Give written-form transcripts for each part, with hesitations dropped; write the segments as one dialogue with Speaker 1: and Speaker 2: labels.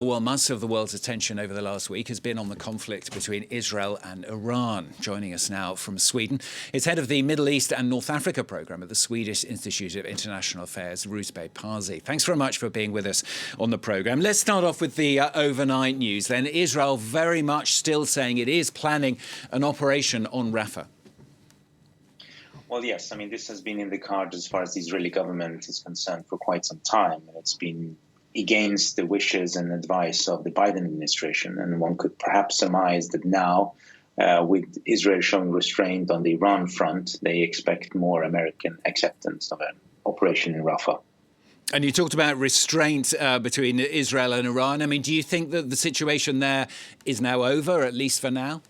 Speaker 1: Well, much of the world's attention over the last week has been on the conflict between Israel and Iran. Joining us now from Sweden is head of the Middle East and North Africa programme at the Swedish Institute of International Affairs, Rouzbeh Parsi. Thanks very much for being with us on the programme. Let's start off with the overnight news then. Israel very much still saying it is planning an operation on Rafah.
Speaker 2: Well, yes. I mean, this has been in the cards as far as the Israeli government is concerned for quite some time. And it's been against the wishes and advice of the Biden administration. And one could perhaps surmise that now, with Israel showing restraint on the Iran front, they expect more American acceptance of an operation in Rafah.
Speaker 1: And you talked about restraint between Israel and Iran. I mean, do you think that the situation there is now over, at least for now?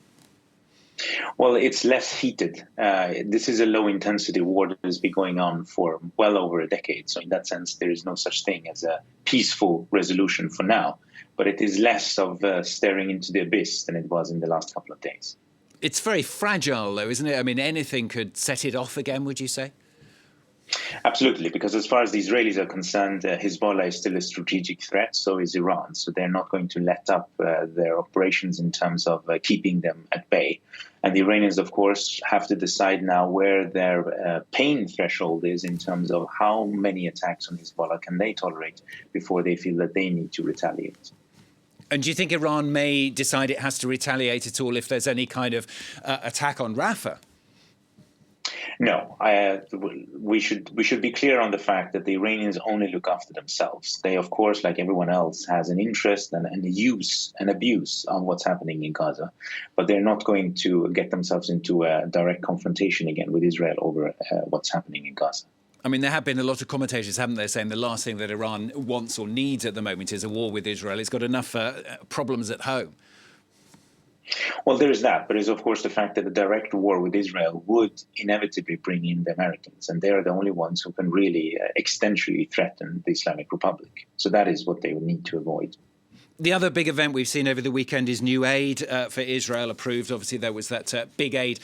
Speaker 2: Well, it's less heated. This is a low-intensity war that has been going on for well over a decade. So in that sense, there is no such thing as a peaceful resolution for now. But it is less of staring into the abyss than it was in the last couple of days.
Speaker 1: It's very fragile, though, isn't it? I mean, anything could set it off again, would you say?
Speaker 2: Absolutely, because as far as the Israelis are concerned, Hezbollah is still a strategic threat, so is Iran. So they're not going to let up their operations in terms of keeping them at bay. And the Iranians, of course, have to decide now where their pain threshold is in terms of how many attacks on Hezbollah can they tolerate before they feel that they need to retaliate.
Speaker 1: And do you think Iran may decide it has to retaliate at all if there's any kind of attack on Rafah?
Speaker 2: No, we should be clear on the fact that the Iranians only look after themselves. They, of course, like everyone else, has an interest and a use and abuse on what's happening in Gaza, but they're not going to get themselves into a direct confrontation again with Israel over what's happening in Gaza.
Speaker 1: I mean, there have been a lot of commentators, haven't there, saying the last thing that Iran wants or needs at the moment is a war with Israel. It's got enough problems at home.
Speaker 2: Well, there is that, but there's, of course, the fact that a direct war with Israel would inevitably bring in the Americans, and they are the only ones who can really existentially threaten the Islamic Republic. So that is what they would need to avoid.
Speaker 1: The other big event we've seen over the weekend is new aid for Israel approved. Obviously, there was that big aid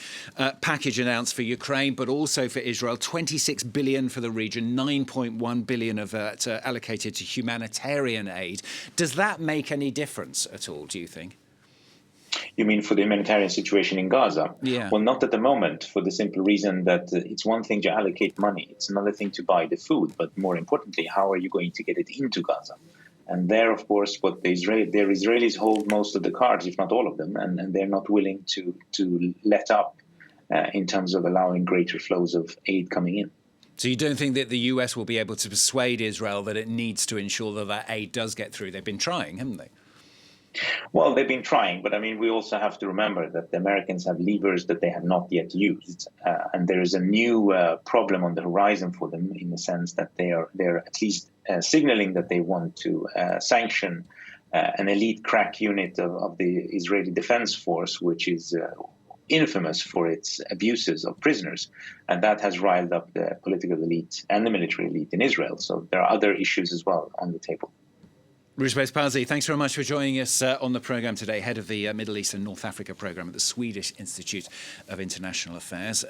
Speaker 1: package announced for Ukraine, but also for Israel, 26 billion for the region, 9.1 billion of that allocated to humanitarian aid. Does that make any difference at all, do you think?
Speaker 2: You mean for the humanitarian situation in Gaza?
Speaker 1: Yeah.
Speaker 2: Well, not at the moment, for the simple reason that it's one thing to allocate money. It's another thing to buy the food. But more importantly, how are you going to get it into Gaza? And there, of course, what their Israelis hold most of the cards, if not all of them, and they're not willing to let up in terms of allowing greater flows of aid coming in.
Speaker 1: So you don't think that the US will be able to persuade Israel that it needs to ensure that that aid does get through? They've been trying, haven't they?
Speaker 2: Well, they've been trying, but I mean, we also have to remember that the Americans have levers that they have not yet used, and there is a new problem on the horizon for them in the sense that they're at least signaling that they want to sanction an elite crack unit of the Israeli Defense Force, which is infamous for its abuses of prisoners, and that has riled up the political elite and the military elite in Israel. So there are other issues as well on the table.
Speaker 1: Rouzbeh Parsi, thanks very much for joining us on the programme today, head of the Middle East and North Africa programme at the Swedish Institute of International Affairs.